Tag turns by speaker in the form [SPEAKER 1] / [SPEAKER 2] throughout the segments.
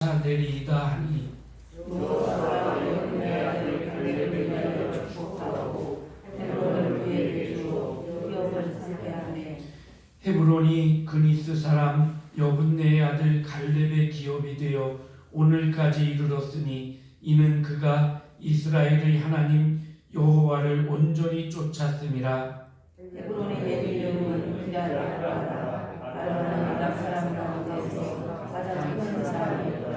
[SPEAKER 1] 내리이다 하니
[SPEAKER 2] 여호와가 여호와의 아들 갈렙을 위하여 축복하고 헤브론을 그에게 주어 기업을 삼게 하매
[SPEAKER 1] 헤브론이 그니스 사람 여분네의 아들 갈렙의 기업이 되어 오늘까지 이르렀으니 이는 그가 이스라엘의 하나님 여호와를 온전히 쫓았음이라.
[SPEAKER 2] 헤브론의 옛 이름은 기럇아라. 아라는 아람 사람 가운데서 가장 큰 사람이었더라.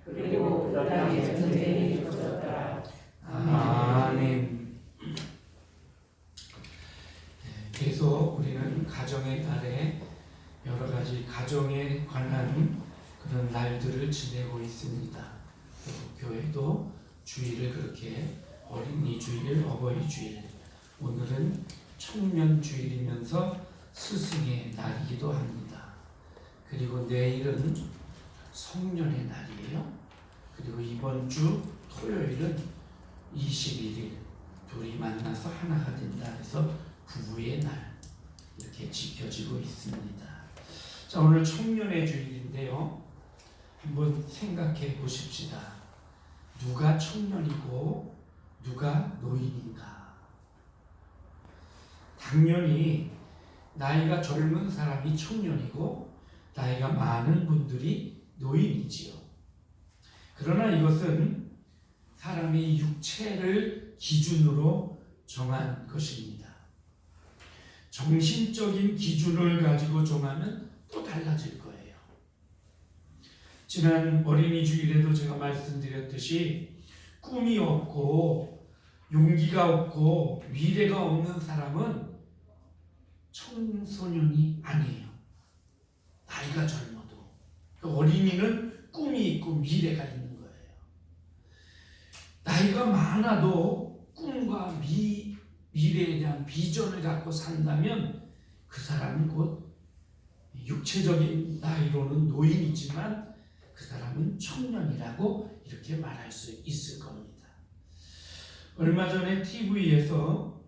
[SPEAKER 2] 그리고 그 땅에 전쟁이 있었더라.
[SPEAKER 1] 아멘. 계속 우리는 가정의 날에 여러 가지 가정에 관한 그런 날들을 지내고 있습니다. 또 교회도 주일을 그렇게 어린이 주일, 어버이 주일, 오늘은 청년 주일이면서 스승의 날이기도 합니다. 그리고 내일은 성년의 날이에요. 그리고 이번 주 토요일은 21일 둘이 만나서 하나가 된다 해서 부부의 날 이렇게 지켜지고 있습니다. 자, 오늘 청년의 주일인데요. 한번 생각해 보십시다. 누가 청년이고 누가 노인인가? 당연히 나이가 젊은 사람이 청년이고 나이가 많은 분들이 노인이지요. 그러나 이것은 사람의 육체를 기준으로 정한 것입니다. 정신적인 기준을 가지고 정하면 또 달라질 거예요. 지난 어린이 주일에도 제가 말씀드렸듯이 꿈이 없고 용기가 없고 미래가 없는 사람은 청소년이 아니에요. 나이가 젊어도. 어린이는 꿈이 있고 미래가 있는 거예요. 나이가 많아도 꿈과 미래에 대한 비전을 갖고 산다면 그 사람은 곧 육체적인 나이로는 노인이지만 그 사람은 청년이라고 이렇게 말할 수 있을 겁니다. 얼마 전에 TV에서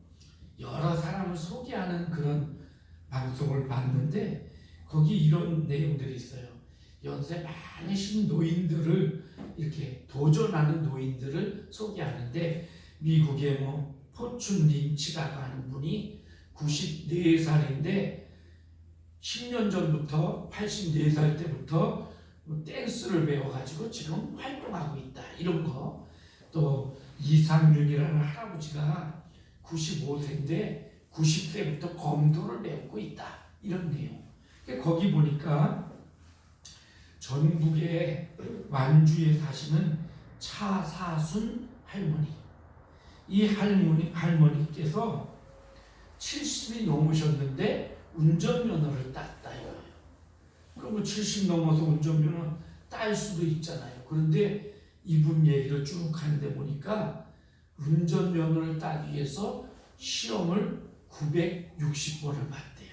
[SPEAKER 1] 여러 사람을 소개하는 그런 방송을 봤는데 거기 이런 내용들이 있어요. 연세 많으신 노인들을 이렇게 도전하는 노인들을 소개하는데 미국의 포춘 린치라고 하는 분이 94살인데 10년 전부터 84살 때부터 댄스를 배워가지고 지금 활동하고 있다. 이런 거. 또 이상윤이라는 할아버지가 95세인데 90세부터 검도를 배우고 있다. 이런 내용. 거기 보니까 전북의 완주에 사시는 차사순 할머니. 이 할머니께서 70이 넘으셨는데 운전면허를 땄다 이거예요. 그럼 70 넘어서 운전면허 딸 수도 있잖아요. 그런데 이분 얘기를 쭉 하는데 보니까 운전면허를 따기 위해서 시험을 960번을 봤대요.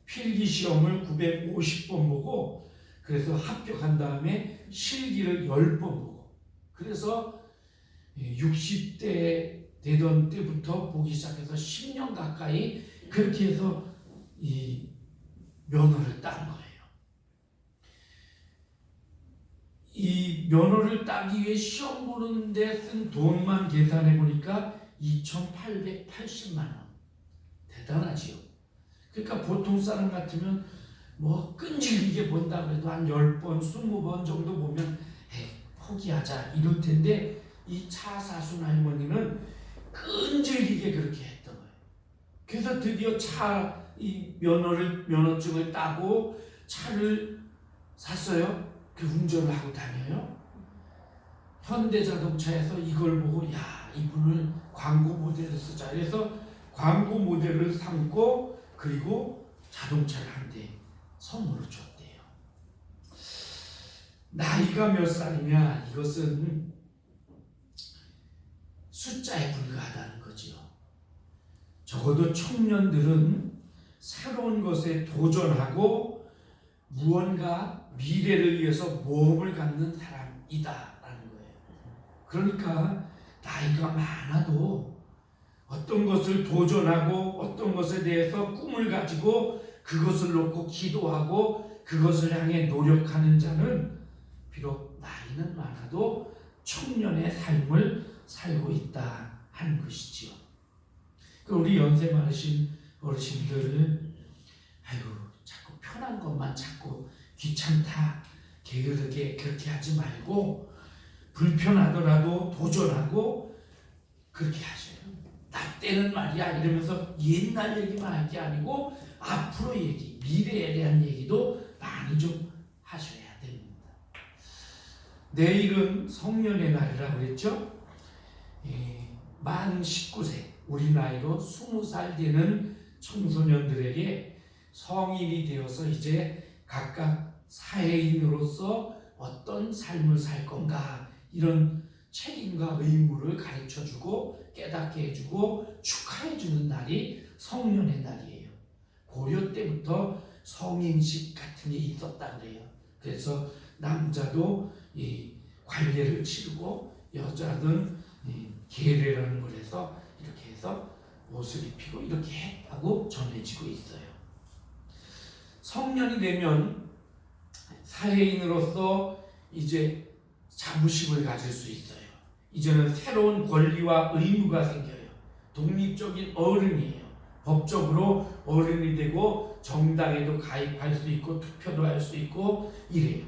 [SPEAKER 1] 필기 시험을 950번 보고 그래서 합격한 다음에 실기를 10번 보고 그래서 60대 되던 때부터 보기 시작해서 10년 가까이 그렇게 해서 이 면허를 딴 거예요. 이 면허를 따기 위해 시험 보는데 쓴 돈만 계산해 보니까 2,880만 원. 대단하지요. 그러니까 보통 사람 같으면 끈질기게 본다고 해도 한 10번, 20번 정도 보면 포기하자 이럴 텐데 이 차사순 할머니는 끈질기게 그렇게 했던 거예요. 그래서 드디어 이 면허증을 따고 차를 샀어요. 그 운전을 하고 다녀요. 현대자동차에서 이걸 보고 이분을 광고 모델로 쓰자. 그래서 광고 모델을 삼고 그리고 자동차를 한 대 선물로 줬대요. 나이가 몇 살이냐 이것은 숫자에 불과하다는 거지요. 적어도 청년들은 새로운 것에 도전하고 무언가 미래를 위해서 모험을 갖는 사람이다라는 거예요. 그러니까 나이가 많아도 어떤 것을 도전하고 어떤 것에 대해서 꿈을 가지고 그것을 놓고 기도하고 그것을 향해 노력하는 자는 비록 나이는 많아도 청년의 삶을 살고 있다 하는 것이지요. 우리 연세 많으신 어르신들, 아이고 자꾸 편한 것만 찾고 귀찮다 게으르게 그렇게 하지 말고 불편하더라도 도전하고 그렇게 하셔요. 나 때는 말이야 이러면서 옛날 얘기만 할 게 아니고 앞으로 얘기, 미래에 대한 얘기도 많이 좀 하셔야 됩니다. 내일은 성년의 날이라고 그랬죠. 만 19세, 우리 나이로 20살 되는 청소년들에게 성인이 되어서 이제 각각 사회인으로서 어떤 삶을 살 건가 이런 책임과 의무를 가르쳐주고 깨닫게 해주고 축하해주는 날이 성년의 날이에요. 고려 때부터 성인식 같은 게 있었다 그래요. 그래서 남자도 이 관례를 치르고 여자는 계례라는 걸 해서 이렇게 해서 옷을 입히고 이렇게 하고 전해지고 있어요. 성년이 되면 사회인으로서 이제 자부심을 가질 수 있어요. 이제는 새로운 권리와 의무가 생겨요. 독립적인 어른이에요. 법적으로 어른이 되고 정당에도 가입할 수 있고 투표도 할 수 있고 이래요.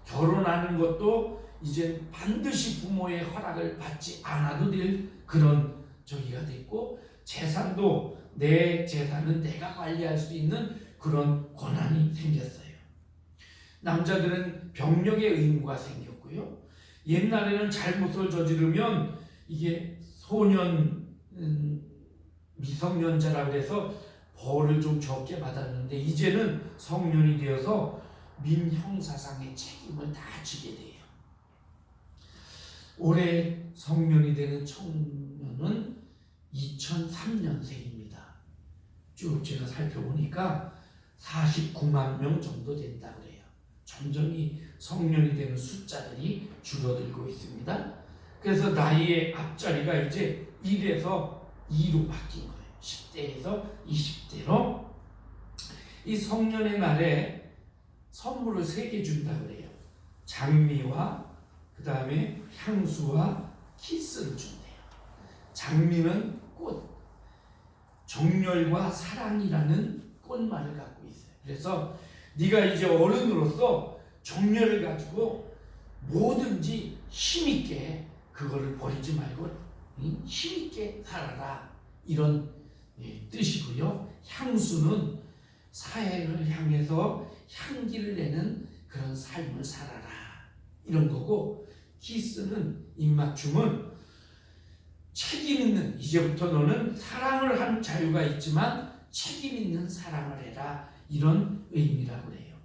[SPEAKER 1] 결혼하는 것도 이제 반드시 부모의 허락을 받지 않아도 될 그런 저기가 됐고 재산도 내 재산은 내가 관리할 수 있는 그런 권한이 생겼어요. 남자들은 병력의 의무가 생겼고요. 옛날에는 잘못을 저지르면 이게 소년 미성년자라고 해서 벌을 좀 적게 받았는데 이제는 성년이 되어서 민형사상의 책임을 다 지게 돼요. 올해 성년이 되는 청년은 2003년생입니다. 쭉 제가 살펴보니까 49만 명 정도 된다 그래요. 점점 이 성년이 되는 숫자들이 줄어들고 있습니다. 그래서 나이의 앞자리가 이제 1에서 2로 바뀐 거예요. 10대에서 20대로. 이 성년의 날에 선물을 3개 준다 그래요. 장미와 그 다음에 향수와 키스를 준대요. 장미는 꽃, 정열과 사랑이라는 꽃말을 갖고 있어요. 그래서 네가 이제 어른으로서 정열을 가지고 뭐든지 힘있게 그거를 버리지 말고 힘있게 살아라 이런 뜻이고요. 향수는 사회를 향해서 향기를 내는 그런 삶을 살아라 이런 거고, 키스는 입맞춤은 책임 있는, 이제부터 너는 사랑을 한 자유가 있지만 책임 있는 사랑을 해라 이런 의미라고 해요.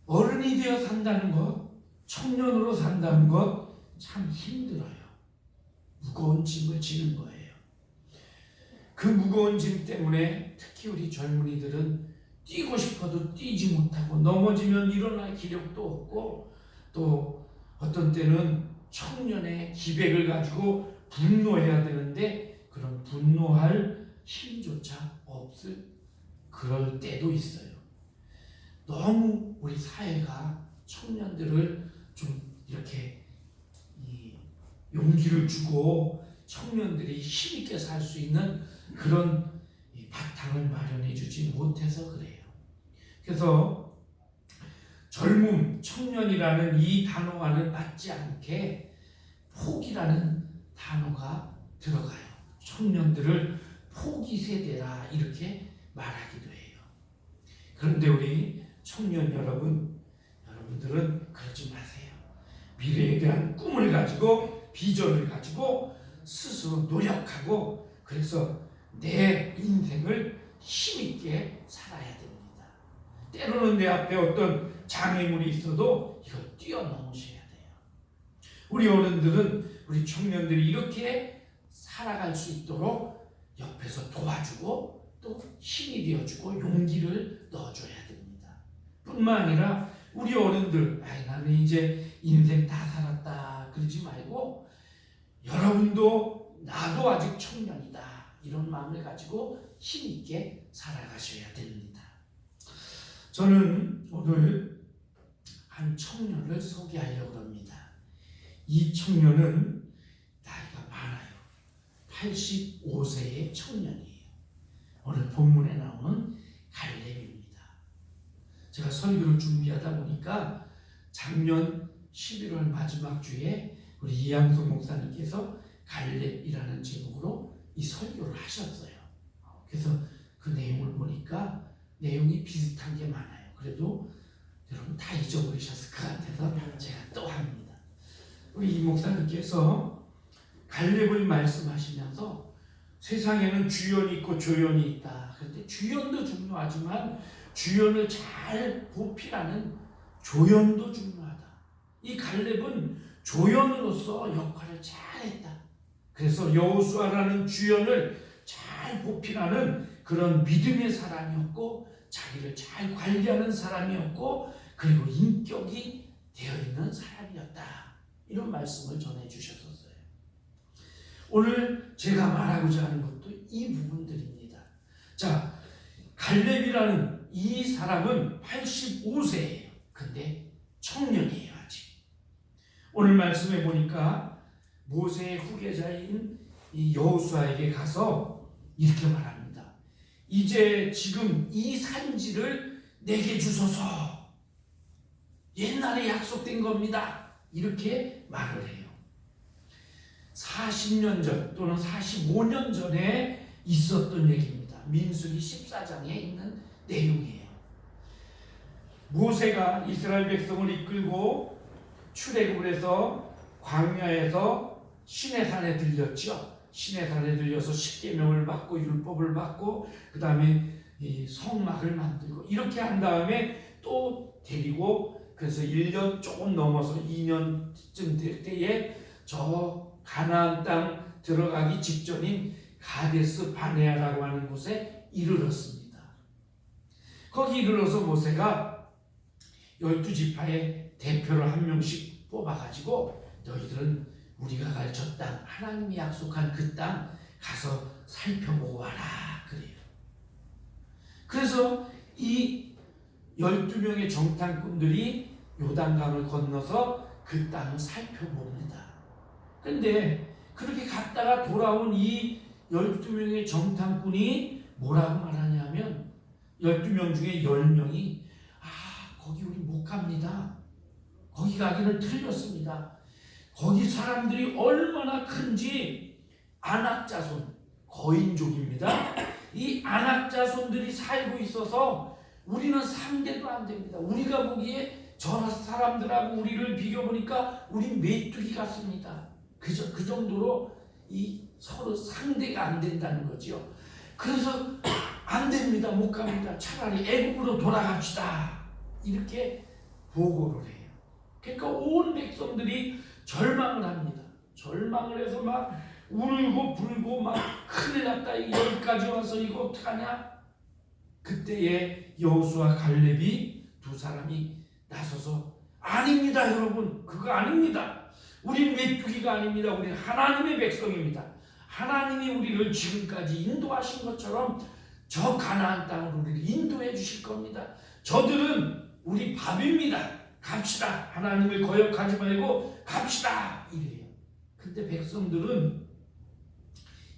[SPEAKER 1] 어른이 되어 산다는 것, 청년으로 산다는 것 참 힘들어요. 무거운 짐을 지는 거예요. 그 무거운 짐 때문에 특히 우리 젊은이들은 뛰고 싶어도 뛰지 못하고 넘어지면 일어날 기력도 없고 또 어떤 때는 청년의 기백을 가지고 분노해야 되는데 그런 분노할 힘조차 없을 그럴 때도 있어요. 너무 우리 사회가 청년들을 좀 이렇게 용기를 주고 청년들이 힘있게 살 수 있는 그런 바탕을 마련해 주지 못해서 그래요. 그래서 젊음, 청년이라는 이 단어와는 맞지 않게 포기라는 단어가 들어가요. 청년들을 포기 세대라 이렇게 말하기도 해요. 그런데 우리 청년 여러분들은 그러지 마세요. 미래에 대한 꿈을 가지고 비전을 가지고 스스로 노력하고 그래서 내 인생을 힘있게 살아야 됩니다. 때로는 내 앞에 어떤 장애물이 있어도 이걸 뛰어넘으셔야 돼요. 우리 어른들은 우리 청년들이 이렇게 살아갈 수 있도록 옆에서 도와주고 또 힘이 되어주고 용기를 넣어줘야 됩니다. 뿐만 아니라 우리 어른들, 나는 이제 인생 다 살았다 그러지 말고 여러분도 나도 아직 청년이다 이런 마음을 가지고 힘있게 살아가셔야 됩니다. 저는 오늘 한 청년을 소개하려고 합니다. 이 청년은 나이가 많아요. 85세의 청년이에요. 오늘 본문에 나오는 갈렙입니다. 제가 설교를 준비하다 보니까 작년 11월 마지막 주에 우리 이양숙 목사님께서 갈렙이라는 제목으로 이 설교를 하셨어요. 그래서 그 내용을 보니까 내용이 비슷한 게 많아요. 그래도 여러분 다 잊어버리셨을 것 같아서 제가 또 합니다. 우리 이 목사님께서 갈렙을 말씀하시면서 세상에는 주연이 있고 조연이 있다. 그런데 주연도 중요하지만 주연을 잘 보필하는 조연도 중요하다. 이 갈렙은 조연으로서 역할을 잘했다. 그래서 여호수아라는 주연을 잘 보필하는 그런 믿음의 사람이었고, 자기를 잘 관리하는 사람이었고, 그리고 인격이 되어있는 사람이었다. 이런 말씀을 전해주셨었어요. 오늘 제가 말하고자 하는 것도 이 부분들입니다. 자, 갈렙이라는 이 사람은 85세예요. 근데 청년이에요, 아직. 오늘 말씀해 보니까 모세의 후계자인 이 여호수아에게 가서 이렇게 말합니다. 이제 지금 이 산지를 내게 주소서. 옛날에 약속된 겁니다. 이렇게 말을 해요. 40년 전 또는 45년 전에 있었던 얘기입니다. 민수기 14장에 있는 내용이에요. 모세가 이스라엘 백성을 이끌고 출애굽을 해서 광야에서 시내산에 들렸죠. 시내산에 들려서 십계명을 받고 율법을 받고 그 다음에 이 성막을 만들고 이렇게 한 다음에 또 데리고 그래서 1년 조금 넘어서 2년쯤 될 때에 저 가나안 땅 들어가기 직전인 가데스 바네아라고 하는 곳에 이르렀습니다. 거기 이르러서 모세가 12지파의 대표를 한 명씩 뽑아가지고 너희들은 우리가 갈 저 땅, 하나님이 약속한 그 땅 가서 살펴보고 와라 그래요. 그래서 이 12명의 정탐꾼들이 요단강을 건너서 그 땅을 살펴봅니다. 근데 그렇게 갔다가 돌아온 이 12명의 정탐꾼이 뭐라고 말하냐면 12명 중에 10명이 거기 우리 못 갑니다. 거기 가기는 틀렸습니다. 거기 사람들이 얼마나 큰지 아낙자손, 거인족입니다. 이 아낙자손들이 살고 있어서 우리는 상대도 안 됩니다. 우리가 보기에 저 사람들하고 우리를 비교보니까 우리 메뚜기 같습니다. 그 정도로 이 서로 상대가 안 된다는 거죠. 그래서 안 됩니다. 못 갑니다. 차라리 애국으로 돌아갑시다. 이렇게 보고를 해요. 그러니까 온 백성들이 절망을 합니다. 절망을 해서 막 울고 불고 막 큰일 났다. 여기까지 와서 이거 어떡하냐? 그때에 여호수아 갈렙이 두 사람이 나서서 아닙니다 여러분. 그거 아닙니다. 우리는 메뚜기가 아닙니다. 우리는 하나님의 백성입니다. 하나님이 우리를 지금까지 인도하신 것처럼 저 가나안 땅으로 우리를 인도해 주실 겁니다. 저들은 우리 밥입니다. 갑시다. 하나님을 거역하지 말고 갑시다. 이래요. 근데 백성들은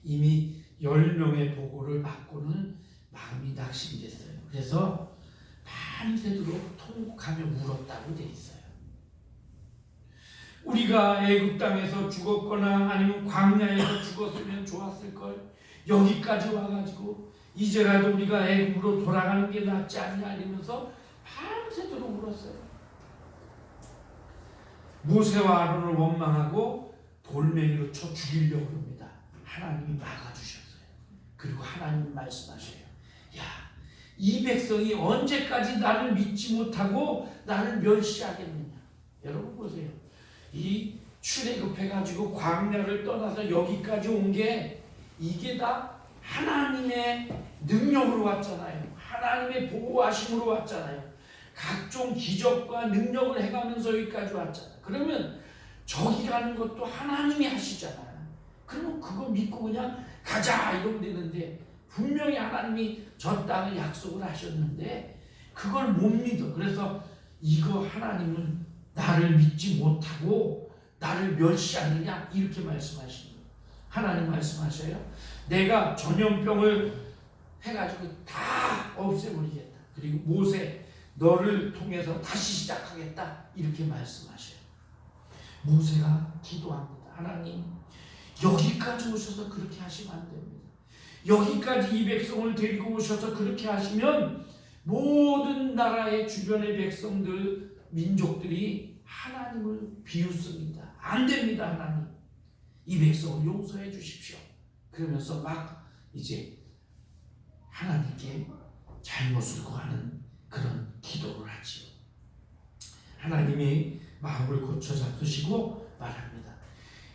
[SPEAKER 1] 이미 10명의 보고를 받고는 마음이 낙심됐어요. 그래서 밤새도록 통곡하며 울었다고 돼 있어요. 우리가 애굽 땅에서 죽었거나 아니면 광야에서 죽었으면 좋았을 걸. 여기까지 와가지고 이제라도 우리가 애굽으로 돌아가는 게 낫지 않냐 이러면서 밤새도록 울었어요. 모세와 아론을 원망하고 돌멩이로 쳐 죽이려고 합니다. 하나님이 막아주셨어요. 그리고 하나님이 말씀하셔요. 야, 이 백성이 언제까지 나를 믿지 못하고 나를 멸시하겠느냐. 여러분 보세요. 이 출애굽해가지고 광야를 떠나서 여기까지 온 게 이게 다 하나님의 능력으로 왔잖아요. 하나님의 보호하심으로 왔잖아요. 각종 기적과 능력을 해가면서 여기까지 왔잖아요. 그러면 저기 가는 것도 하나님이 하시잖아요. 그러면 그거 믿고 그냥 가자 이러면 되는데 분명히 하나님이 저 땅을 약속을 하셨는데 그걸 못 믿어. 그래서 이거 하나님은 나를 믿지 못하고 나를 멸시하느냐 이렇게 말씀하시는 거예요. 하나님 말씀하셔요. 내가 전염병을 해가지고 다 없애버리겠다. 그리고 모세 너를 통해서 다시 시작하겠다 이렇게 말씀하셔요. 모세가 기도합니다. 하나님 여기까지 오셔서 그렇게 하시면 안 됩니다. 여기까지 이 백성을 데리고 오셔서 그렇게 하시면 모든 나라의 주변의 백성들 민족들이 하나님을 비웃습니다. 안 됩니다. 하나님 이 백성을 용서해 주십시오. 그러면서 막 이제 하나님께 잘못을 구하는 그런 기도를 하지요. 하나님이 마음을 고쳐 잡수시고 말합니다.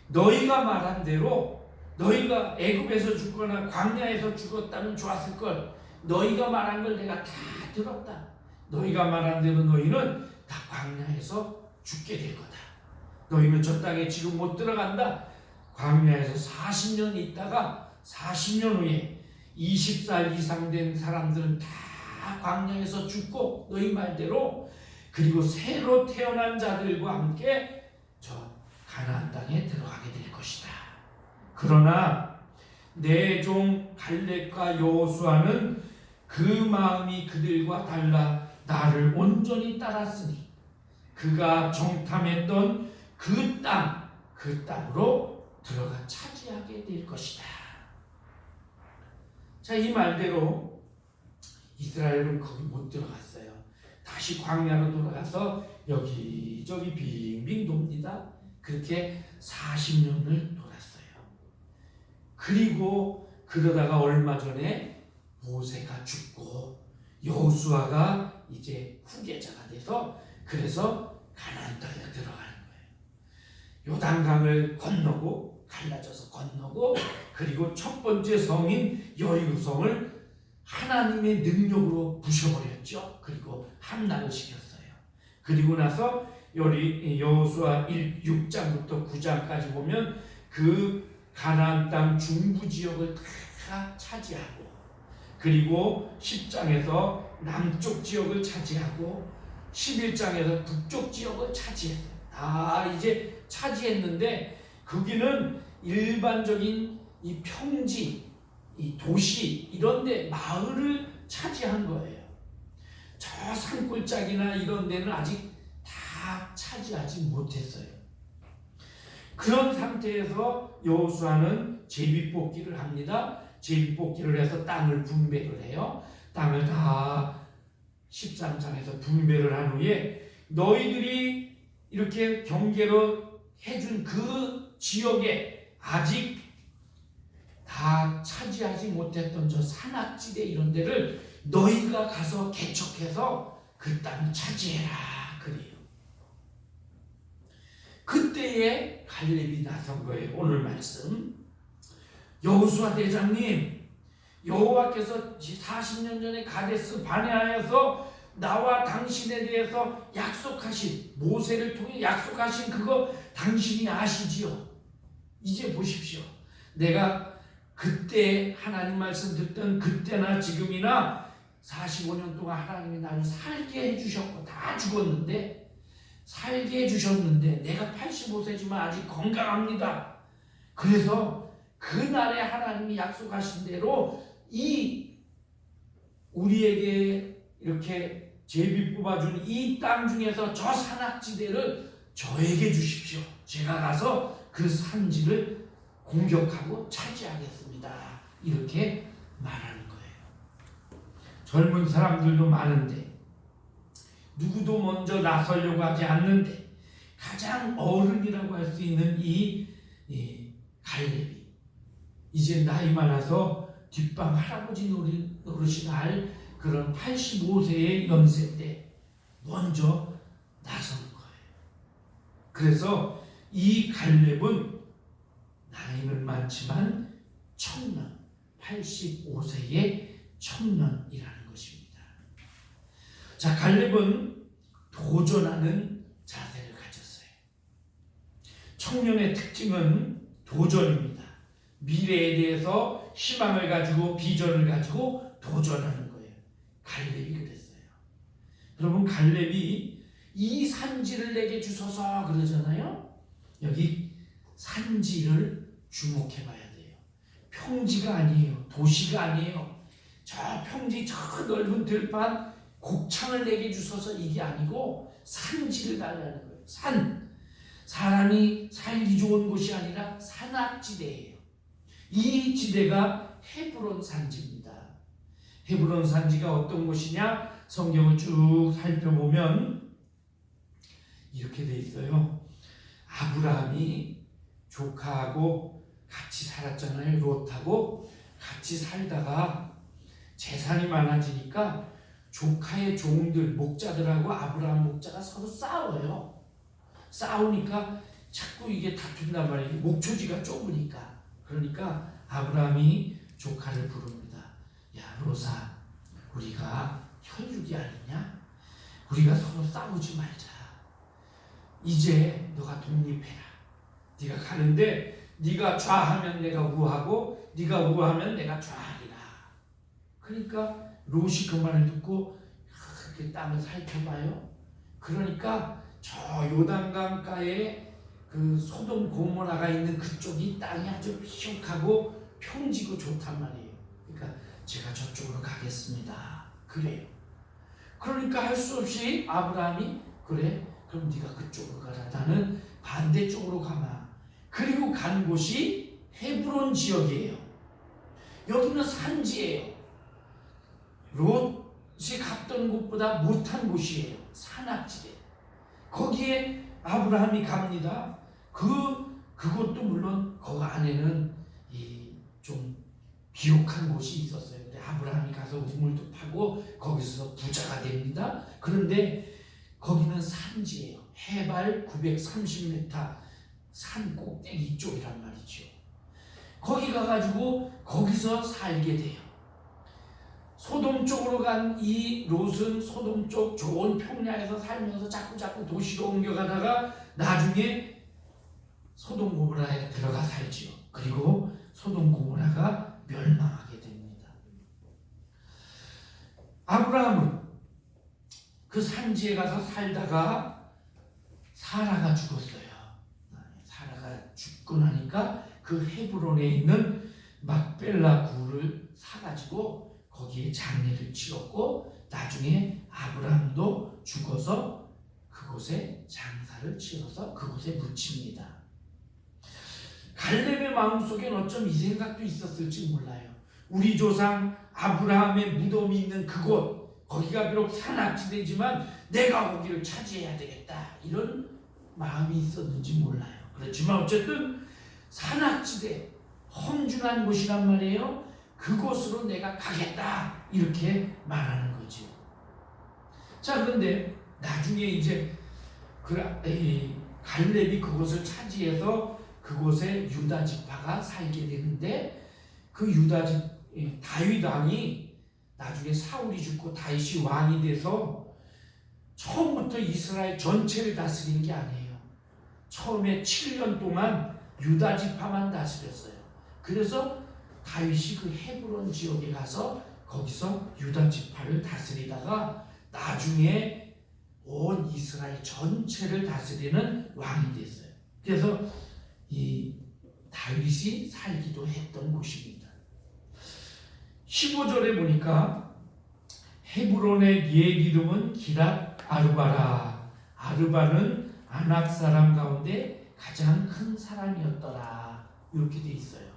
[SPEAKER 1] 너희가 말한 대로 너희가 애굽에서 죽거나 광야에서 죽었다면 좋았을 걸. 너희가 말한 걸 내가 다 들었다. 너희가 말한 대로 너희는 다 광야에서 죽게 될 거다. 너희는 저 땅에 지금 못 들어간다. 광야에서 40년 있다가 40년 후에 20살 이상 된 사람들은 다 광야에서 죽고 너희 말대로 그리고 새로 태어난 자들과 함께 저 가나안 땅에 들어가게 될 것이다. 그러나 내 종 갈렙과 여호수아는 그 마음이 그들과 달라 나를 온전히 따랐으니 그가 정탐했던 그 땅으로 들어가 차지하게 될 것이다. 자, 이 말대로 이스라엘은 거기 못 들어갔어요. 다시 광야로 돌아가서 여기저기 빙빙 돕니다. 그렇게 40년을 돌았어요. 그리고 그러다가 얼마 전에 모세가 죽고 여호수아가 이제 후계자가 돼서 그래서 가나안 땅에 들어가는 거예요. 요단강을 건너고 갈라져서 건너고 그리고 첫 번째 성인 여리고성을 하나님의 능력으로 부셔버렸죠. 그리고 함락을 시켰어요. 그리고 나서 여호수아 6장부터 9장까지 보면 그 가나안 땅 중부 지역을 다 차지하고 그리고 10장에서 남쪽 지역을 차지하고 11장에서 북쪽 지역을 차지했어요. 다 이제 차지했는데 거기는 일반적인 이 평지, 이 도시 이런 데 마을을 차지한 거예요. 저 산골짜기나 이런 데는 아직 다 차지하지 못했어요. 그런 상태에서 여호수아는 제비뽑기를 합니다. 제비뽑기를 해서 땅을 분배를 해요. 땅을 다 13장에서 분배를 한 후에 너희들이 이렇게 경계로 해준 그 지역에 아직 다 차지하지 못했던 저 산악지대 이런 데를 너희가 가서 개척해서 그 땅을 차지해라 그래요. 그때에 갈렙이 나선 거예요. 오늘 말씀 여호수아 대장님, 여호와께서 40년 전에 가데스 바네아에서 나와 당신에 대해서 약속하신 모세를 통해 약속하신 그거 당신이 아시지요? 이제 보십시오. 내가 그때 하나님 말씀 듣던 그때나 지금이나 45년 동안 하나님이 나를 살게 해주셨고 다 죽었는데 살게 해주셨는데 내가 85세지만 아직 건강합니다. 그래서 그날에 하나님이 약속하신 대로 이 우리에게 이렇게 제비 뽑아준 이 땅 중에서 저 산악지대를 저에게 주십시오. 제가 가서 그 산지를 공격하고 차지하겠습니다. 이렇게 말하는 거예요. 젊은 사람들도 많은데 누구도 먼저 나서려고 하지 않는데 가장 어른이라고 할 수 있는 이 갈렙이 이제 나이 많아서 뒷방 할아버지 노릇이나 할 그런 85세의 연세 때 먼저 나서는 거예요. 그래서 이 갈렙은 나이는 많지만 청년, 85세의 청년이라는 것입니다. 자, 갈렙은 도전하는 자세를 가졌어요. 청년의 특징은 도전입니다. 미래에 대해서 희망을 가지고 비전을 가지고 도전하는 거예요. 갈렙이 그랬어요. 여러분, 갈렙이 이 산지를 내게 주소서 그러잖아요. 여기 산지를 주목해 봐야 돼요. 평지가 아니에요. 도시가 아니에요. 저 평지 저 넓은 들판 곡창을 내게 주소서 이게 아니고 산지를 달라는 거예요. 산. 사람이 살기 좋은 곳이 아니라 산악지대예요. 이 지대가 헤브론 산지입니다. 헤브론 산지가 어떤 곳이냐? 성경을 쭉 살펴보면 이렇게 돼 있어요. 아브라함이 조카하고 같이 살았잖아요. 롯하고 같이 살다가 재산이 많아지니까 조카의 종들, 목자들하고 아브라함 목자가 서로 싸워요. 싸우니까 자꾸 이게 다툰단 말이에요. 목초지가 좁으니까. 그러니까 아브라함이 조카를 부릅니다. 야, 롯아, 우리가 혈육이 아니냐? 우리가 서로 싸우지 말자. 이제 너가 독립해라. 네가 가는데 네가 좌하면 내가 우하고 네가 우하면 내가 좌하리라. 그러니까 롯이 그 말을 듣고 그렇게 땅을 살펴봐요. 그러니까 저 요단강가에 그 소돔 고모라가 있는 그쪽이 땅이 아주 비옥하고 평지고 좋단 말이에요. 그러니까 제가 저쪽으로 가겠습니다. 그래요. 그러니까 할 수 없이 아브라함이 그래? 그럼 네가 그쪽으로 가라. 나는 반대쪽으로 가마. 그리고 간 곳이 헤브론 지역이에요. 여기는 산지예요. 롯이 갔던 곳보다 못한 곳이에요. 산악지대. 거기에 아브라함이 갑니다. 그것도 물론 그 안에는 좀 비옥한 곳이 있었어요. 근데 아브라함이 가서 우물도 파고 거기서 부자가 됩니다. 그런데 거기는 산지예요. 해발 930m 산 꼭대기 쪽이란 말이죠. 거기 가가지고 거기서 살게 돼요. 소돔 쪽으로 간 이 롯은 소돔 쪽 좋은 평야에서 살면서 자꾸 도시로 옮겨가다가 나중에 소돔 고모라에 들어가 살지요. 그리고 소돔 고모라가 멸망하게 됩니다. 아브라함은 그 산지에 가서 살다가 사라가 죽었어요. 사라가 죽고 나니까 그 헤브론에 있는 막벨라 굴을 사가지고 거기에 장례를 치렀고 나중에 아브라함도 죽어서 그곳에 장사를 치러서 그곳에 묻힙니다. 갈렙의 마음속엔 어쩜 이 생각도 있었을지 몰라요. 우리 조상 아브라함의 무덤이 있는 그곳, 거기가 비록 산악지대지만 내가 거기를 차지해야 되겠다, 이런 마음이 있었는지 몰라요. 그렇지만 어쨌든 산악지대, 험준한 곳이란 말이에요. 그곳으로 내가 가겠다, 이렇게 말하는 거죠. 자, 그런데 나중에 이제 갈렙이 그곳을 차지해서 그곳에 유다 지파가 살게 되는데, 그 다윗 왕이 나중에 사울이 죽고 다윗이 왕이 돼서 처음부터 이스라엘 전체를 다스린 게 아니에요. 처음에 7년 동안 유다 지파만 다스렸어요. 그래서 다윗이 그 헤브론 지역에 가서 거기서 유다 지파를 다스리다가 나중에 온 이스라엘 전체를 다스리는 왕이 됐어요. 그래서 이 다윗이 살기도 했던 곳입니다. 15절에 보니까 헤브론의 옛 이름은 기랏 아르바라. 아르바는 아낙 사람 가운데 가장 큰 사람이었더라. 이렇게 돼 있어요.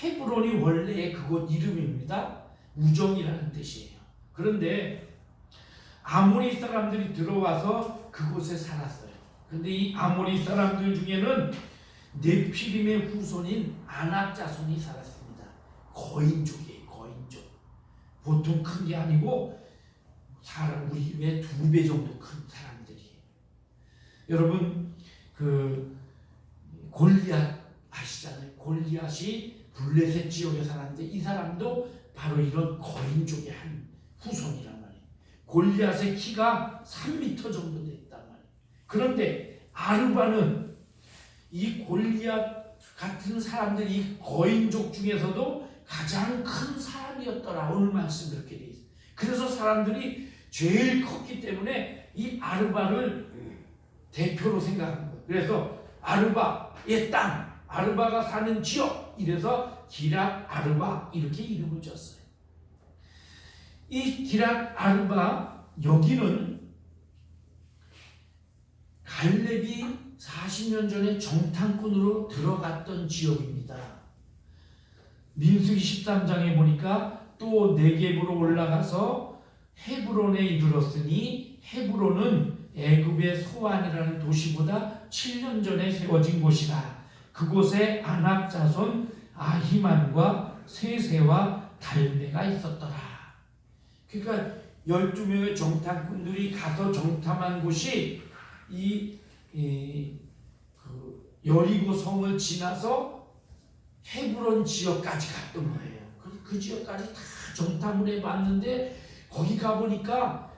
[SPEAKER 1] 헤브론이 원래 그곳 이름입니다. 우정이라는 뜻이에요. 그런데 아모리 사람들이 들어와서 그곳에 살았어요. 근데 이 아모리 사람들 중에는 네피림의 후손인 아낙 자손이 살았습니다. 거인족이에요. 거인족. 보통 큰 게 아니고 사람 우리의 2배 정도 큰 사람들이에요. 여러분 그 골리앗 아시잖아요. 골리앗이 블레셋 지역에 살았는데 이 사람도 바로 이런 거인족의 한 후손이란 말이에요. 골리앗의 키가 3m 정도 됐단 말이에요. 그런데 아르바는 이 골리앗 같은 사람들, 이 거인족 중에서도 가장 큰 사람이었더라. 오늘 말씀 그렇게 돼 있어요. 그래서 사람들이 제일 컸기 때문에 이 아르바를 대표로 생각한 거예요. 그래서 아르바의 땅, 아르바가 사는 지역, 이래서 기랏 아르바 이렇게 이름을 줬어요. 이 기랏 아르바 여기는 갈렙이 40년 전에 정탐꾼으로 들어갔던 지역입니다. 민수기 13장에 보니까 또 네겝으로 올라가서 헤브론에 이르렀으니 헤브론은 애굽의 소안이라는 도시보다 7년 전에 세워진 곳이라. 그곳에 아낙 자손 아히만과 세세와 달메가 있었더라. 그러니까 12명의 정탐꾼들이 가서 정탐한 곳이 여리고 성을 지나서 헤브론 지역까지 갔던 거예요. 그 지역까지 다 정탐을 해봤는데 거기 가보니까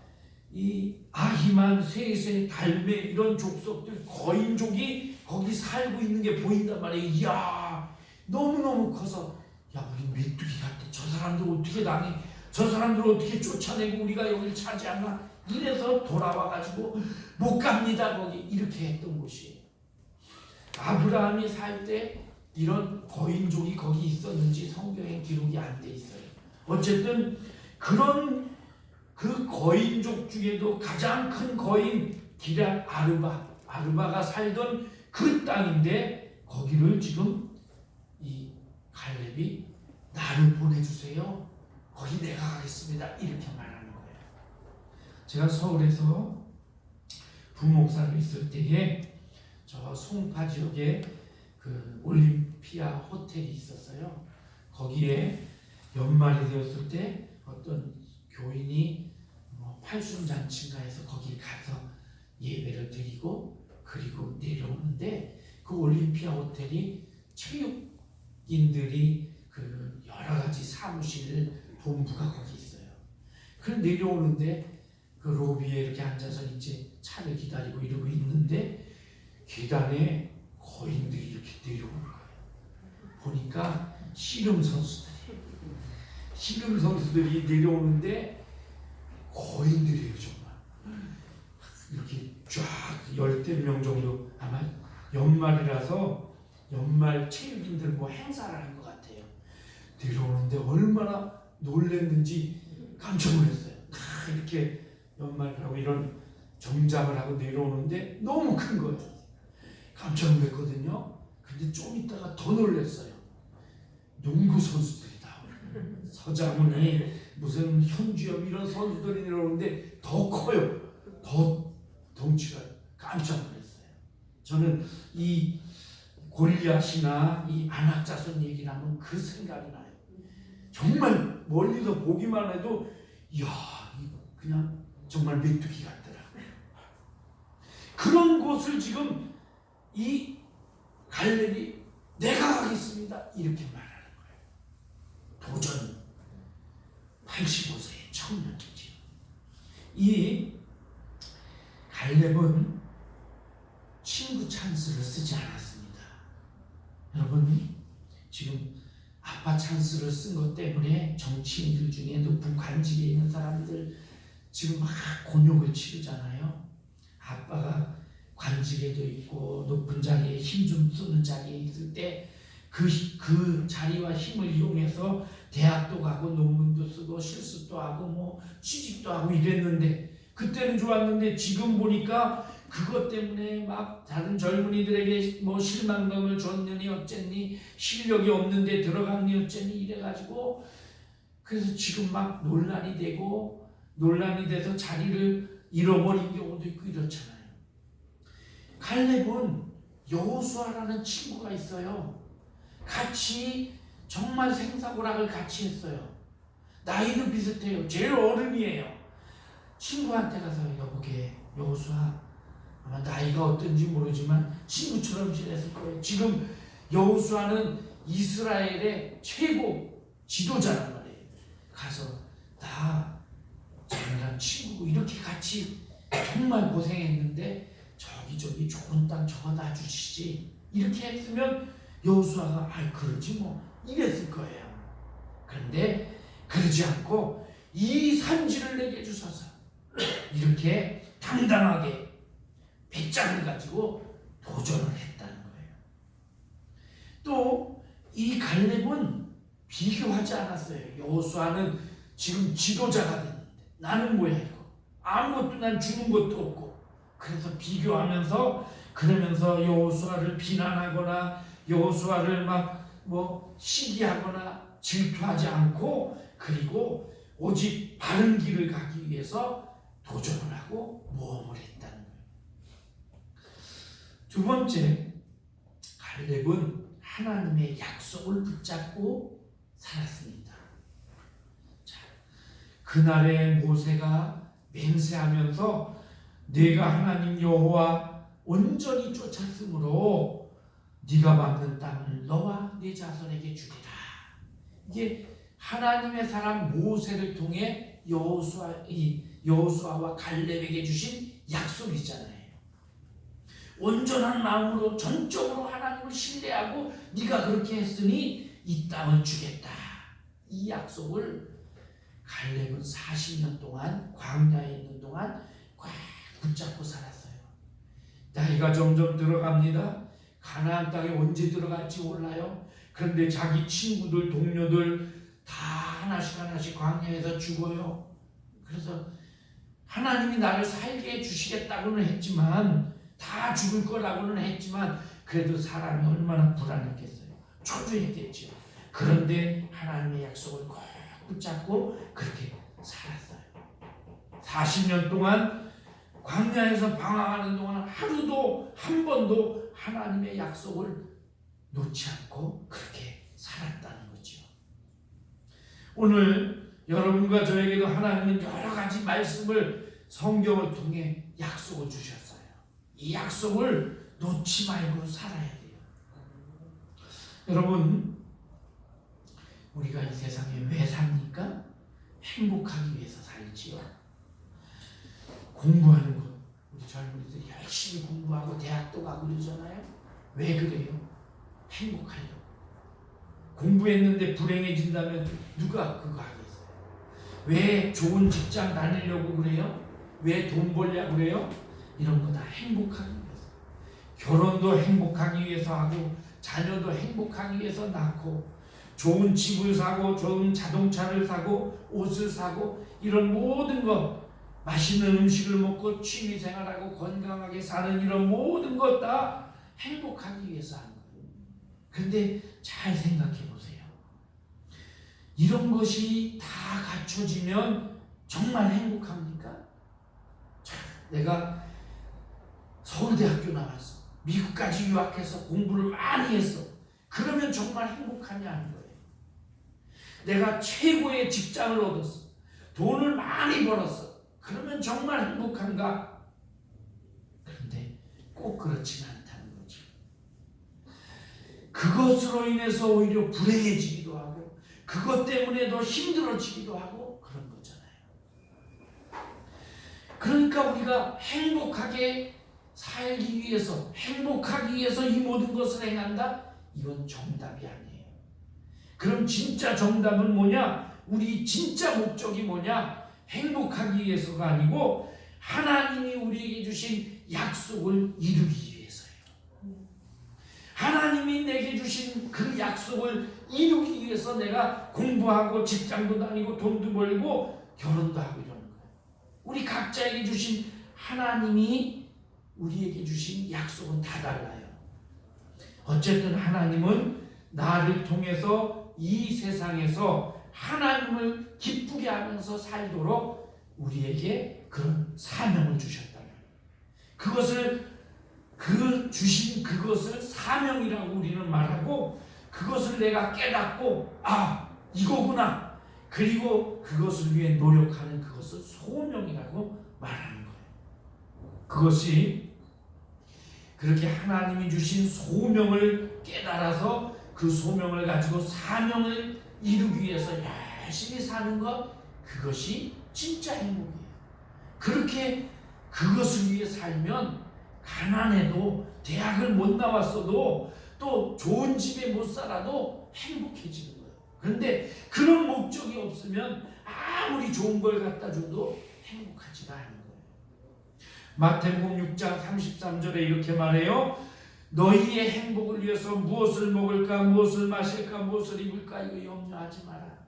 [SPEAKER 1] 이 아히만, 세세, 달메 이런 족속들, 거인족이 거기 살고 있는 게 보인단 말이에요. 이야, 너무너무 커서 야, 우리 메뚜기 같아. 저 사람들 어떻게 당해? 저 사람들 어떻게 쫓아내고 우리가 여기를 차지하나? 이래서 돌아와가지고 못 갑니다 거기. 이렇게 했던 곳이에요. 아브라함이 살 때 이런 거인족이 거기 있었는지 성경에 기록이 안 돼 있어요. 어쨌든 그런 그 거인족 중에도 가장 큰 거인 기랏 아르바가 살던 그 땅인데 거기를 지금 이 갈렙이 나를 보내주세요. 거기 내가 가겠습니다. 이렇게 말하는 거예요. 제가 서울에서 부목사로 있을 때에 저 송파 지역에 그 올림피아 호텔이 있었어요. 거기에 연말이 되었을 때 어떤 교인이 팔순잔치인가 해서 거기 가서 예배를 드리고 그리고 내려오는데 그 올림피아 호텔이 체육인들이 그 여러 가지 사무실 본부가 거기 있어요. 그래 내려오는데 그 로비에 이렇게 앉아서 이제 차를 기다리고 이러고 있는데 계단에 거인들이 이렇게 내려오는 거예요. 보니까 씨름 선수들이 내려오는데 거인들이에요. 정말 이렇게 쫙 10명 정도, 아마 연말이라서 연말 체육인들 뭐 행사를 하는 것 같아요. 내려오는데 얼마나 놀랐는지 깜짝 놀랐어요. 이렇게 연말을 하고 이런 정장을 하고 내려오는데 너무 큰 거예요. 깜짝 놀랐거든요. 근데 좀 있다가 더 놀랐어요. 농구 선수들이 나오는 서장훈이 무슨 현주엽 이런 선수들이 내려오는데 더 커요. 더 덩치가 깜짝 놀랐어요. 저는 이 골리앗이나 이 아낙 자손 얘기를 하면 그 생각이 나요. 정말 멀리서 보기만 해도 이야, 그냥 정말 메뚜기 같더라. 그런 곳을 지금 이 갈렙이 내가 가겠습니다 이렇게 말하는 거예요. 도전 85세의 청년이죠. 이 갈렙은 친구 찬스를 쓰지 않았습니다. 여러분 지금 아빠 찬스를 쓴 것 때문에 정치인들 중에 높은 관직에 있는 사람들 지금 막 곤욕을 치르잖아요. 아빠가 관직에도 있고 높은 자리에 힘 좀 쓰는 자리에 있을 때 그 자리와 힘을 이용해서 대학도 가고 논문도 쓰고 실습도 하고 뭐 취직도 하고 이랬는데 그때는 좋았는데 지금 보니까 그것 때문에 막 다른 젊은이들에게 뭐 실망감을 줬느니 어쨌니 실력이 없는데 들어갔니 어쨌니 이래가지고 그래서 지금 막 논란이 돼서 자리를 잃어버린 경우도 있고 이렇잖아요. 갈렙은 여호수아라는 친구가 있어요. 같이 정말 생사고락을 같이 했어요. 나이도 비슷해요. 제일 어른이에요. 친구한테 가서 여보게 여호수아 아마 나이가 어떤지 모르지만 친구처럼 지냈을 거예요. 지금 여호수아는 이스라엘의 최고 지도자란 말이에요. 가서 나 자기랑 친구고 이렇게 같이 정말 고생했는데 저기 좋은 땅 적어다 주시지 이렇게 했으면 여호수아가 그러지 뭐 이랬을 거예요. 그런데 그러지 않고 이 산지를 내게 주소서 이렇게 당당하게 배짱을 가지고 도전을 했다는 거예요. 또 이 갈렙은 비교하지 않았어요. 여호수아는 지금 지도자가 됐는데 나는 뭐야 이거 아무것도 난 주는 것도 없고, 그래서 비교하면서 그러면서 여호수아를 비난하거나 여호수아를 막 시기하거나 질투하지 않고, 그리고 오직 바른 길을 가기 위해서 도전을 하고 모험을 했다는 거예요. 두 번째, 갈렙은 하나님의 약속을 붙잡고 살았습니다. 자, 그날에 모세가 맹세하면서 내가 하나님 여호와 온전히 쫓았으므로 네가 받는 땅을 너와 네 자손에게 주리라. 이게 하나님의 사람 모세를 통해 여호수아와 갈렙에게 주신 약속이잖아요. 온전한 마음으로 전적으로 하나님을 신뢰하고 네가 그렇게 했으니 이 땅을 주겠다. 이 약속을 갈렙은 40년 동안 광야에 있는 동안 꽉 붙잡고 살았어요. 나이가 점점 들어갑니다. 가나안 땅에 언제 들어갈지 몰라요. 그런데 자기 친구들, 동료들 다 하나씩 광야에서 죽어요. 그래서 하나님이 나를 살게 해주시겠다고는 했지만, 다 죽을 거라고는 했지만, 그래도 사람이 얼마나 불안했겠어요. 초조했겠죠. 그런데 하나님의 약속을 꼭 붙잡고 그렇게 살았어요. 40년 동안 광야에서 방황하는 동안 하루도 한 번도 하나님의 약속을 놓지 않고 그렇게 살았다는 거죠. 오늘 여러분과 저에게도 하나님은 여러 가지 말씀을 성경을 통해 약속을 주셨어요. 이 약속을 놓지 말고 살아야 돼요. 여러분, 우리가 이 세상에 왜 삽니까? 행복하기 위해서 살지요. 공부하는 것, 우리 젊은이들이 열심히 공부하고 대학도 가고 그러잖아요. 왜 그래요? 행복하려고. 공부했는데 불행해진다면 누가 그거 하겠어요? 왜 좋은 직장 다니려고 그래요? 왜 돈 벌려고 그래요? 이런 거 다 행복하기 위해서. 결혼도 행복하기 위해서 하고, 자녀도 행복하기 위해서 낳고, 좋은 집을 사고, 좋은 자동차를 사고, 옷을 사고, 이런 모든 것, 맛있는 음식을 먹고 취미생활하고 건강하게 사는 이런 모든 것 다 행복하기 위해서 하는 거예요. 그런데 잘 생각해 보세요. 이런 것이 다 갖춰지면 정말 행복합니까? 내가 서울대학교 나왔어. 미국까지 유학해서 공부를 많이 했어. 그러면 정말 행복하냐 하는 거예요. 내가 최고의 직장을 얻었어. 돈을 많이 벌었어. 그러면 정말 행복한가? 그런데 꼭 그렇지는 않다는 거죠. 그것으로 인해서 오히려 불행해지기도 하고, 그것 때문에 더 힘들어지기도 하고 그런 거잖아요. 그러니까 우리가 행복하게 살기 위해서, 행복하기 위해서 이 모든 것을 행한다? 이건 정답이 아니에요. 그럼 진짜 정답은 뭐냐? 우리 진짜 목적이 뭐냐? 행복하기 위해서가 아니고 하나님이 우리에게 주신 약속을 이루기 위해서예요. 하나님이 내게 주신 그 약속을 이루기 위해서 내가 공부하고 직장도 다니고 돈도 벌고 결혼도 하고 이러는 거예요. 우리 각자에게 주신, 하나님이 우리에게 주신 약속은 다 달라요. 어쨌든 하나님은 나를 통해서 이 세상에서 하나님을 기쁘게 하면서 살도록 우리에게 그런 사명을 주셨다는 그것을, 주신 그것을 사명이라고 우리는 말하고, 그것을 내가 깨닫고 이거구나, 그리고 그것을 위해 노력하는 그것을 소명이라고 말하는 거예요. 그것이 그렇게 하나님이 주신 소명을 깨달아서 그 소명을 가지고 사명을 이루기 위해서 열심히 사는 것, 그것이 진짜 행복이에요. 그렇게 그것을 위해 살면 가난해도, 대학을 못 나왔어도, 또 좋은 집에 못 살아도 행복해지는 거예요. 그런데 그런 목적이 없으면 아무리 좋은 걸 갖다 줘도 행복하지가 않은 거예요. 마태복음 6장 33절에 이렇게 말해요. 너희의 행복을 위해서 무엇을 먹을까, 무엇을 마실까, 무엇을 입을까 이거 염려하지 마라.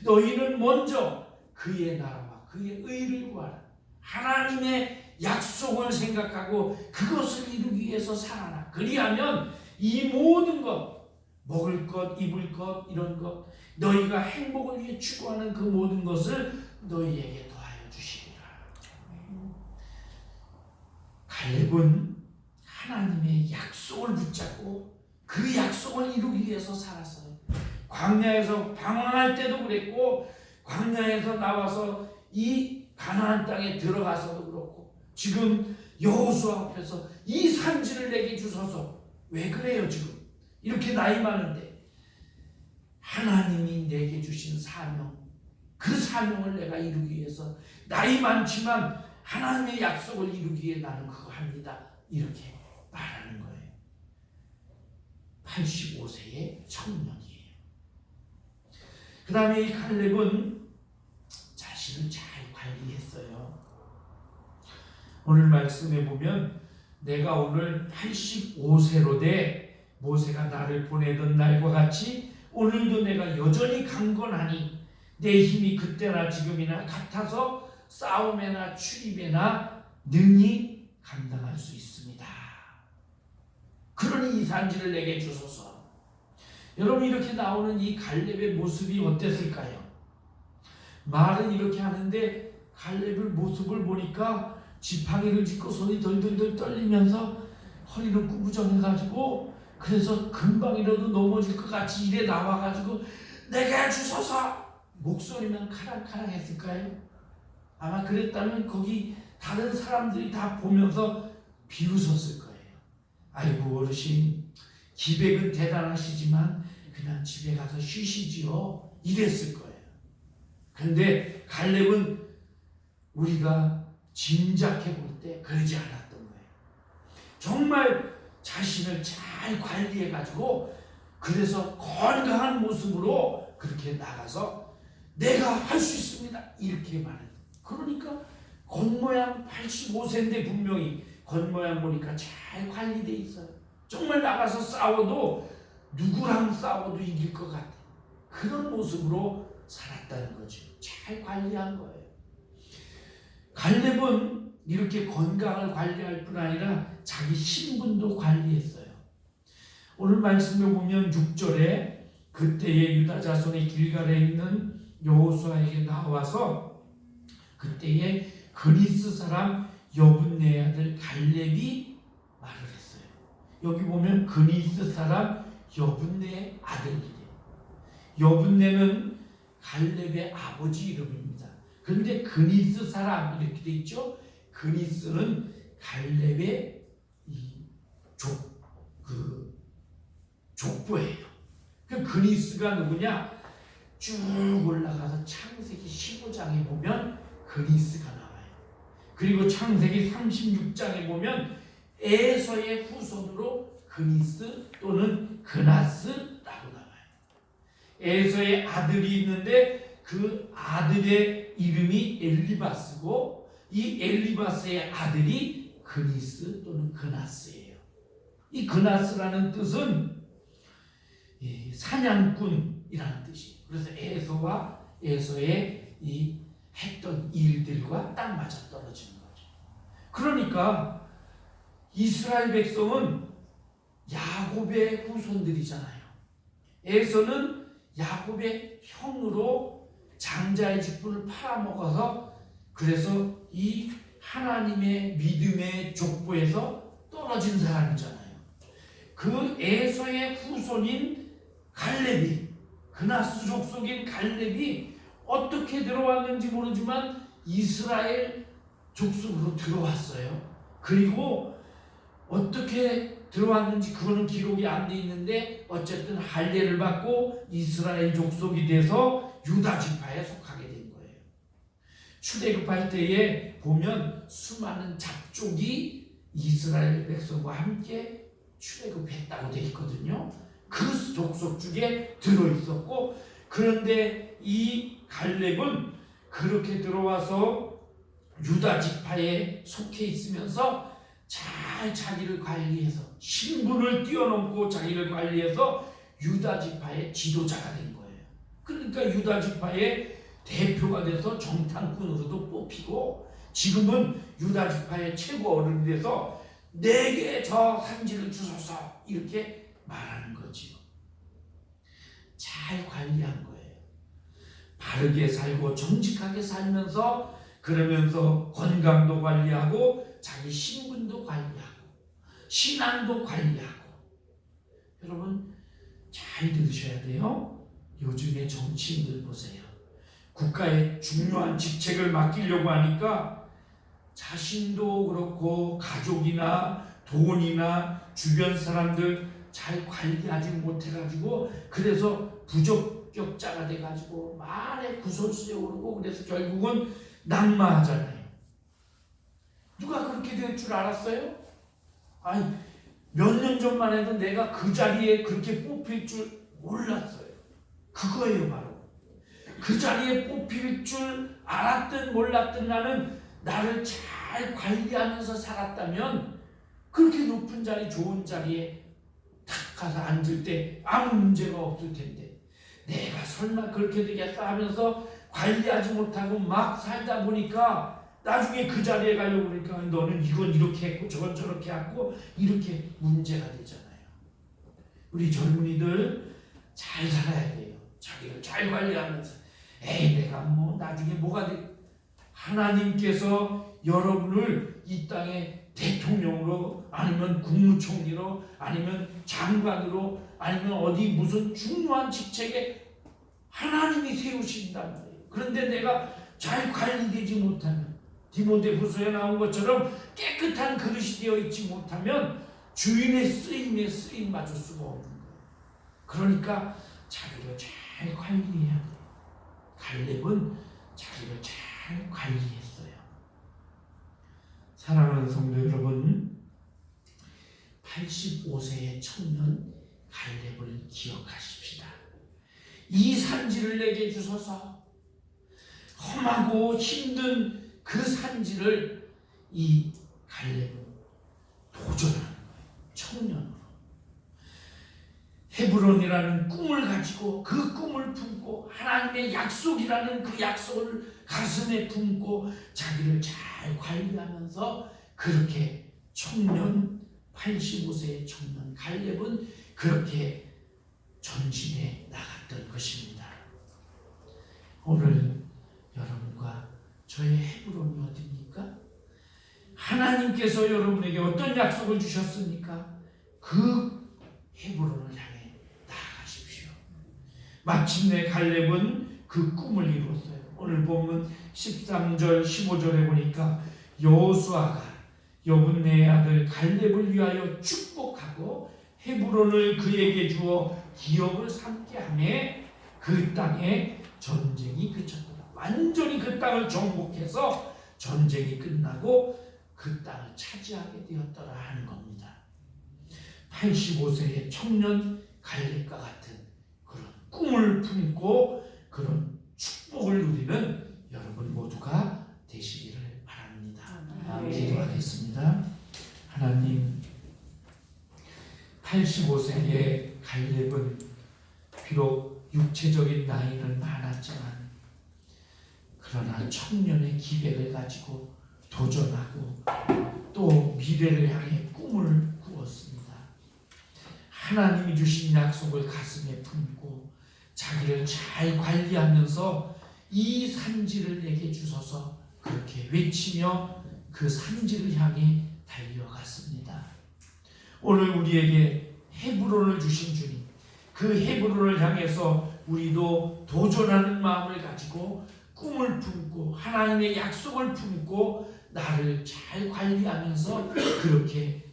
[SPEAKER 1] 너희는 먼저 그의 나라와 그의 의를 구하라. 하나님의 약속을 생각하고 그것을 이루기 위해서 살아라. 그리하면 이 모든 것, 먹을 것, 입을 것, 이런 것, 너희가 행복을 위해 추구하는 그 모든 것을 너희에게 더하여 주시리라. 갈렙은 하나님의 약속을 붙잡고 그 약속을 이루기 위해서 살았어요. 광야에서 방황할 때도 그랬고, 광야에서 나와서 이 가나안 땅에 들어가서도 그렇고, 지금 여호수아 앞에서 이 산지를 내게 주소서. 왜 그래요? 지금 이렇게 나이 많은데 하나님이 내게 주신 사명, 그 사명을 내가 이루기 위해서 나이 많지만 하나님의 약속을 이루기 위해 나는 그거 합니다. 이렇게 말하는 거예요. 85세의 청년이에요. 그 다음에 이 갈렙은 자신을 잘 관리했어요. 오늘 말씀에 보면 내가 오늘 85세로 돼 모세가 나를 보내던 날과 같이 오늘도 내가 여전히 강건하니 내 힘이 그때나 지금이나 같아서 싸움에나 출입에나 능히 감당할 수 있습니다. 그러니 이 산지를 내게 주소서. 여러분, 이렇게 나오는 이 갈렙의 모습이 어땠을까요? 말은 이렇게 하는데 갈렙의 모습을 보니까 지팡이를 짚고 손이 덜덜덜 떨리면서 허리를 구부정해가지고, 그래서 금방이라도 넘어질 것 같이 이래 나와가지고 내게 주소서 목소리만 카랑카랑 했을까요? 아마 그랬다면 거기 다른 사람들이 다 보면서 비웃었을 거예요. 아이고 어르신, 기백은 대단하시지만 그냥 집에 가서 쉬시지요, 이랬을 거예요. 그런데 갈렙은 우리가 짐작해 볼 때 그러지 않았던 거예요. 정말 자신을 잘 관리해 가지고, 그래서 건강한 모습으로 그렇게 나가서 내가 할 수 있습니다 이렇게 말해요. 그러니까 겉모양 85세인데 분명히 겉모양 보니까 잘 관리돼 있어요. 정말 나가서 싸워도 누구랑 싸워도 이길 것 같아요. 그런 모습으로 살았다는 거죠. 잘 관리한 거예요. 갈렙은 이렇게 건강을 관리할 뿐 아니라 자기 신분도 관리했어요. 오늘 말씀을 보면 6절에 그때에 유다 자손의 길갈에 있는 여호수아에게 나와서 그때에 그리스 사람 여분네 아들 갈렙이 말을 했어요. 여기 보면 그리스 사람 여분네 아들이래요. 여분네는 갈렙의 아버지 이름입니다. 그런데 그리스 사람 이렇게 돼 있죠. 그리스는 갈렙의 족보예요. 그 그리스가 누구냐? 쭉 올라가서 창세기 15장에 보면 그리스가 나와요. 그리고 창세기 36장에 보면 에서의 후손으로 그리스 또는 그나스라고 나와요. 에서의 아들이 있는데 그 아들의 이름이 엘리바스고, 이 엘리바스의 아들이 그니스 또는 그나스예요. 이 그나스라는 뜻은 사냥꾼이라는 뜻이에요. 그래서 에서와 에서의 이 했던 일들과 딱 맞아 떨어지는 거죠. 그러니까 이스라엘 백성은 야곱의 후손들이잖아요. 에서는 야곱의 형으로 장자의 직분을 팔아먹어서, 그래서 이 하나님의 믿음의 족보에서 떨어진 사람이잖아요. 그 에서의 후손인 갈렙이, 그나스 족속인 갈렙이 어떻게 들어왔는지 모르지만 이스라엘 족속으로 들어왔어요. 그리고 어떻게 들어왔는지 그거는 기록이 안 돼 있는데 어쨌든 할례를 받고 이스라엘 족속이 돼서 유다 지파에 속하게 된 거예요. 출애굽할 때에 보면 수많은 잡족이 이스라엘 백성과 함께 출애굽했다고 돼 있거든요. 그 족속 중에 들어 있었고, 그런데 이 갈렙은 그렇게 들어와서 유다 지파에 속해 있으면서 잘 자기를 관리해서 신분을 뛰어넘고 자기를 관리해서 유다 지파의 지도자가 된 거예요. 그러니까 유다 지파의 대표가 돼서 정탐꾼으로도 뽑히고 지금은 유다 지파의 최고 어른이 돼서 내게 저 산지를 주소서 이렇게 말하는 거지요. 잘 관리한 거예요. 바르게 살고 정직하게 살면서 그러면서 건강도 관리하고 자기 신분도 관리하고 신앙도 관리하고. 여러분 잘 들으셔야 돼요. 요즘의 정치인들 보세요. 국가의 중요한 직책을 맡기려고 하니까 자신도 그렇고 가족이나 돈이나 주변 사람들 잘 관리하지 못해가지고 그래서 부적격자가 돼가지고 말에 구설수에 오르고 그래서 결국은 낙마하잖아요. 누가 그렇게 될 줄 알았어요? 아니 몇 년 전만 해도 내가 그 자리에 그렇게 뽑힐 줄 몰랐어요. 그거예요 바로. 그 자리에 뽑힐 줄 알았든 몰랐든 나를 잘 관리하면서 살았다면 그렇게 높은 자리 좋은 자리에 탁 가서 앉을 때 아무 문제가 없을 텐데 내가 설마 그렇게 되겠다 하면서 관리하지 못하고 막 살다 보니까 나중에 그 자리에 가려고 그러니까 너는 이건 이렇게 했고 저건 저렇게 했고 이렇게 문제가 되잖아요. 우리 젊은이들 잘 살아야 돼요. 자기를 잘 관리하면서 에이 내가 뭐 나중에 뭐가 돼. 하나님께서 여러분을 이 땅에 대통령으로 아니면 국무총리로 아니면 장관으로 아니면 어디 무슨 중요한 직책에 하나님이 세우신단 말이에요. 그런데 내가 잘 관리되지 못하면 디모데후서에 나온 것처럼 깨끗한 그릇이 되어 있지 못하면 주인의 쓰임에 쓰임 맞을 수가 없는 거예요. 그러니까 자기를 잘 관리해야 돼요. 갈렙은 자기를 잘 관리했어요. 사랑하는 성도 여러분, 85세의 청년 갈렙을 기억하십시다. 이 산지를 내게 주소서. 험하고 힘든 그 산지를 이 갈렙은 도전하는 거예요. 청년으로. 헤브론이라는 꿈을 가지고 그 꿈을 품고 하나님의 약속이라는 그 약속을 가슴에 품고 자기를 잘 관리하면서 그렇게 청년 85세의 청년 갈렙은 그렇게 전진해 나갔던 것입니다. 오늘 여러분과 저의 헤브론이 어디입니까? 하나님께서 여러분에게 어떤 약속을 주셨습니까? 그 헤브론을 향해 나아가십시오. 마침내 갈렙은 그 꿈을 이루었어요. 오늘 본문 13절 15절에 보니까 여호수아가 여분네의 아들 갈렙을 위하여 축복하고 헤브론을 그에게 주어 기업을 삼게 하며 그 땅에 전쟁이 그쳤더라. 완전히 그 땅을 정복해서 전쟁이 끝나고 그 땅을 차지하게 되었더라 하는 겁니다. 85세의 청년 갈렙과 같은 그런 꿈을 품고 그런 축복을 누리는 여러분 모두가 되시기를 바랍니다. 기도하겠습니다. 하나님, 85세의 갈렙은 비록 육체적인 나이는 많았지만 그러나 청년의 기백을 가지고 도전하고 또 미래를 향해 꿈을 꾸었습니다. 하나님이 주신 약속을 가슴에 품고 자기를 잘 관리하면서 이 산지를 내게 주소서 그렇게 외치며 그 산지를 향해 달려갔습니다. 오늘 우리에게 헤브론을 주신 주님, 그 헤브론을 향해서 우리도 도전하는 마음을 가지고 꿈을 품고 하나님의 약속을 품고 나를 잘 관리하면서 그렇게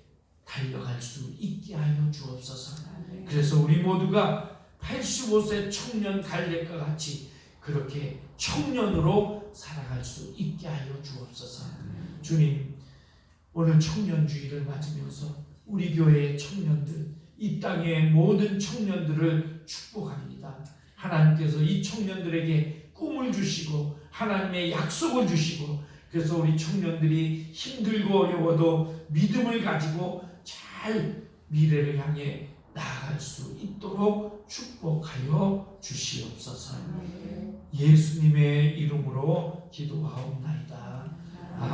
[SPEAKER 1] 달려갈 수 있게 하여 주옵소서. 그래서 우리 모두가 85세 청년 갈렙과 같이 그렇게 청년으로 살아갈 수 있게 하여 주옵소서. 주님, 오늘 청년주의를 맞으면서 우리 교회의 청년들, 이 땅의 모든 청년들을 축복합니다. 하나님께서 이 청년들에게 꿈을 주시고 하나님의 약속을 주시고 그래서 우리 청년들이 힘들고 어려워도 믿음을 가지고 잘 미래를 향해 나아갈 수 있도록 축복하여 주시옵소서. 예수님의 이름으로 기도하옵나이다. 아멘.